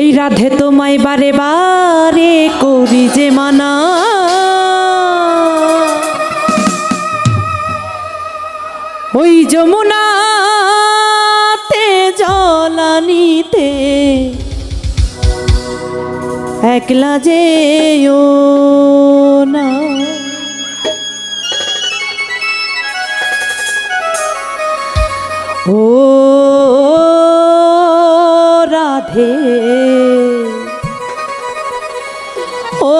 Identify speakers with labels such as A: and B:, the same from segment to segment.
A: এই রাধে তোমায় বারে বারে করি যে মানা, ওই যমুনাতে জলানিতে একলা যেও না। ও রাধে ও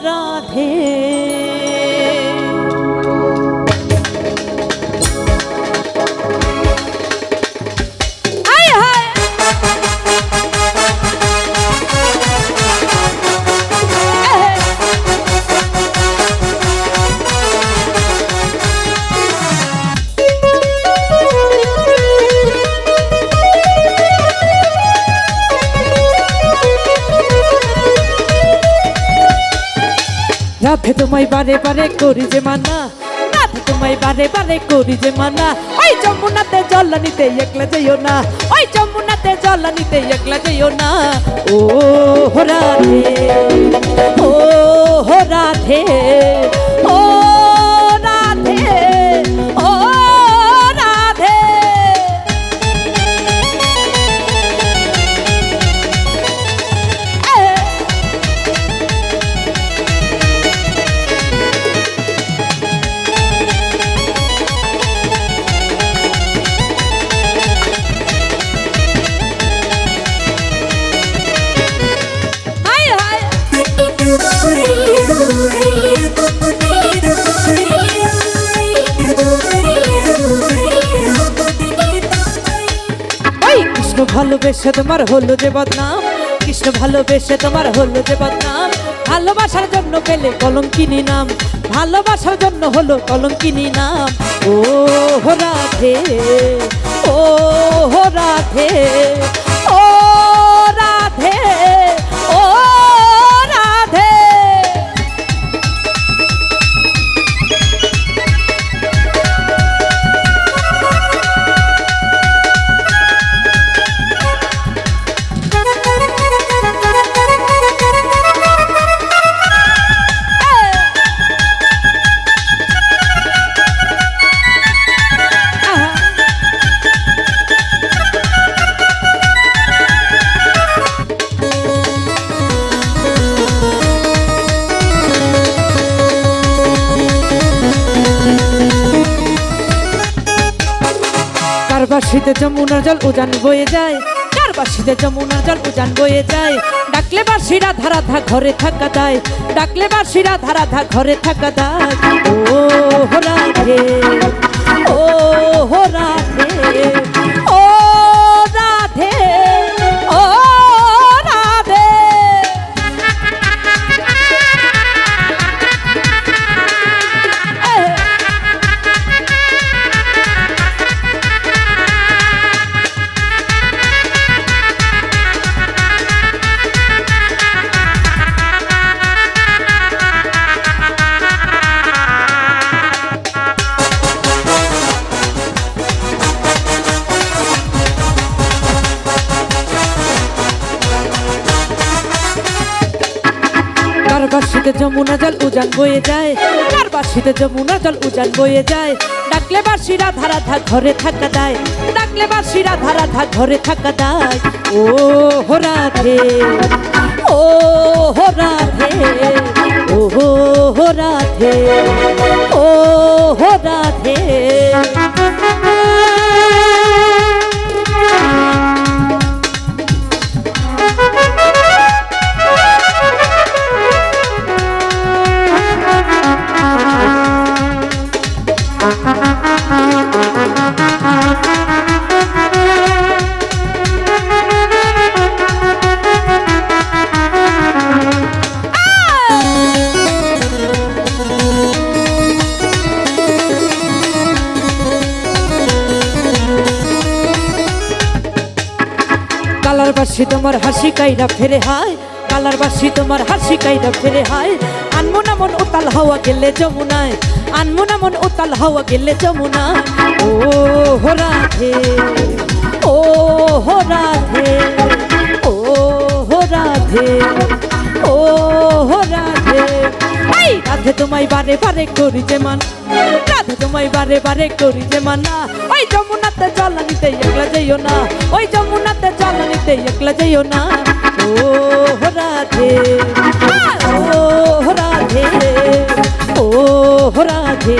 A: রাধে, রাধে তোমায় বারে বারে করি যে মানা, রাধে তোমায় বারে বারে করি যে মানা, ওই যমুনাতে জলানিতে একলা যেও না, ওই যমুনাতে জলানিতে একলা যেও না। ও রাধে ও রাধে ও রাধে ও রাধে, কৃষ্ণ ভালোবেসে তোমার হলো যে বদনাম, কৃষ্ণ ভালোবেসে তোমার হলো যে বদনাম, ভালোবাসার জন্য পেলে কলঙ্কিনী নাম, ভালোবাসার জন্য হলো কলঙ্কিনী নাম। ও রাধে ও রাধে ও রাধে ও রাধে, কারবাসিতে যমুনার জল উজান বয়ে যায়, কারবাসিতে যমুনার জল উজান বয়ে যায়, ডাকলে বাঁশিরা ধারা ধা ঘরে থাকা দায়, ডাকলে বাঁশিরা ধারা ধা ঘরে থাকা দায়। ও রাধে ও রাধে ও রাধে ও রাধে, কারবাসিতে যমুনা জল উজান বয়ে যায়, কারবাসিতে যমুনা জল উজান বয়ে যায়, ডাকলে বাঁশিরা ধারা ধা ঘরে থাকা দায়, ডাকলে বাঁশিরা ধারা ধা ঘরে থাকা দায়। ও রাধে ও রাধে ও রাধে ও রাধে, কালার বাসি তোমার হাসি কাইরা ফেরে হায়, কালার বাসি তোমার হাসি কাইরা ফেরে হায়, আনমনা মন উতাল হাওয়া গেলে যমুনায়, আনমনা মন উতাল হাওয়া গেলে যমুনায়। ও রাধে রাধে ও রাধে ও রাধে এই রাধে তোমায় বারে বারে করি যে মান রাধে তোমায় বারে বারে করি যে মানা ওই যমুনাতে জল নিতে একলা যাইও না ওই যমুনাতে জল নিতে একলা যাইও না ও রাধে ও রাধে ও রাধে